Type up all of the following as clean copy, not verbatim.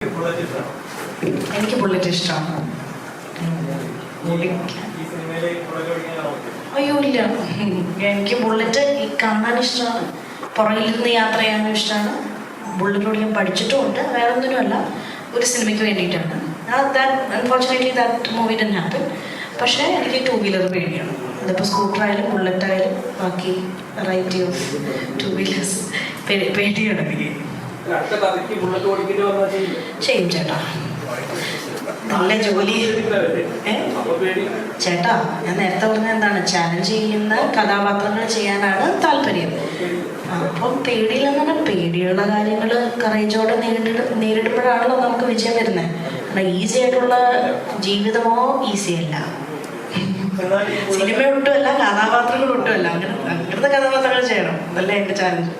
എനിക്ക് ബുള്ളറ്റ് ഇഷ്ടമാണ്. അയ്യോ ഇല്ല, എനിക്ക് ബുള്ളറ്റ് കാണാൻ ഇഷ്ടമാണ്, പുറകിലിരുന്ന് യാത്ര ചെയ്യാനും ഇഷ്ടമാണ്. ബുള്ളറ്റ് ഓടിക്കാൻ പഠിച്ചിട്ടുമുണ്ട്, വേറെ ഒന്നിനുമല്ല, ഒരു സിനിമയ്ക്ക് വേണ്ടിയിട്ടാണ്. Unfortunately that movie didn't happen. പക്ഷേ എനിക്ക് ടൂ വീലർ പേടിയാണ്. അതിപ്പോൾ സ്കൂട്ടറായാലും ബുള്ളറ്റായാലും ബാക്കി വെറൈറ്റി ഓഫ് ടൂ വീലേഴ്സ് പേടിയാണ് എനിക്ക്. ചെയ്യും ചേട്ടാ, നല്ല ജോലി. ചേട്ടാ, ഞാൻ നേരത്തെ പറഞ്ഞ എന്താണ്, ചാലഞ്ച് ചെയ്യുന്ന കഥാപാത്രങ്ങൾ ചെയ്യാനാണ് താല്പര്യം. അപ്പം പേടിയില്ലെന്ന് പറഞ്ഞാൽ പേടിയുള്ള കാര്യങ്ങൾ കറേജോടെ നേരിടുമ്പോഴാണല്ലോ നമുക്ക് വിജയം വരുന്നത്. കാരണം ഈസി ആയിട്ടുള്ള ജീവിതമോ ഈസി അല്ല, സിനിമ ഒട്ടുമല്ല, കഥാപാത്രങ്ങൾ ഒട്ടുമല്ല. അങ്ങനത്തെ കഥാപാത്രങ്ങൾ ചെയ്യണം, അതല്ലേ എൻ്റെ ചാലഞ്ച്.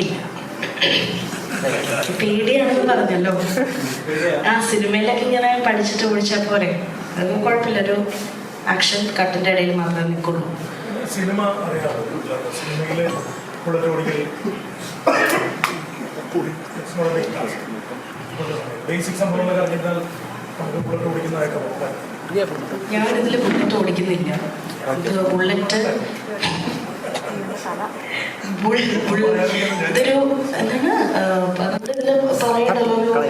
ഇല്ല, പേടിയാണെന്ന് പറഞ്ഞല്ലോ. ആ സിനിമയിലൊക്കെ ഇങ്ങനെ പഠിച്ചിട്ട് ഓടിച്ചാൽ പോരെ, അതൊന്നും കുഴപ്പമില്ല. ഒരു ആക്ഷൻ കട്ടിന്റെ ഇടയിൽ മാത്രമേ നിൽക്കുള്ളൂ. സിനിമ ഞാനിതിൽ ബുള്ളറ്റ് ഓടിക്കുന്നില്ല. ബുള്ളറ്റ് ഇതൊരു എന്താണ് ഇതില് പറയണല്ലോ,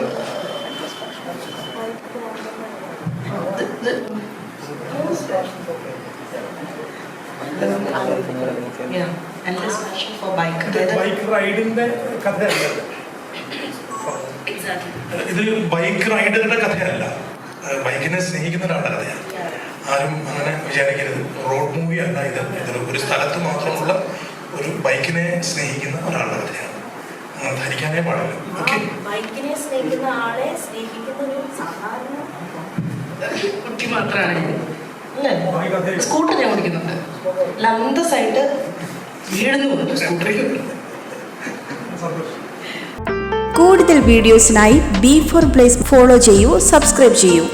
ഇത് ബൈക്ക് റൈഡറുടെ കഥയല്ല, ബൈക്കിനെ സ്നേഹിക്കുന്ന ഒരാളുടെ കഥയാണ്. ആരും അങ്ങനെ വിചാരിക്കരുത്. റോഡ് മൂവി അല്ല ഇത്. ഒരു സ്ഥലത്ത് മാത്രമുള്ള ഒരു ബൈക്കിനെ സ്നേഹിക്കുന്ന ഒരാളുടെ കഥയാണ്. അങ്ങനെ ധരിക്കാനേ പാടില്ല. ഓക്കെ, ബൈക്കിനെ സ്നേഹിക്കുന്ന ആളെ സ്നേഹിക്കുന്ന ഒരു സാധാരണ കുട്ടി മാത്രമാണ് അല്ലേ. സ്കൂട്ടർ ഞാൻ ഓടിക്കുന്നുണ്ട്, അന്തസ്സായിട്ട് വീഴുന്നുണ്ട് സ്കൂട്ടറിൽ. കൂടുതൽ വീഡിയോസിനായി B4 Blaze ഫോളോ ചെയ്യൂ, സബ്സ്ക്രൈബ് ചെയ്യൂ.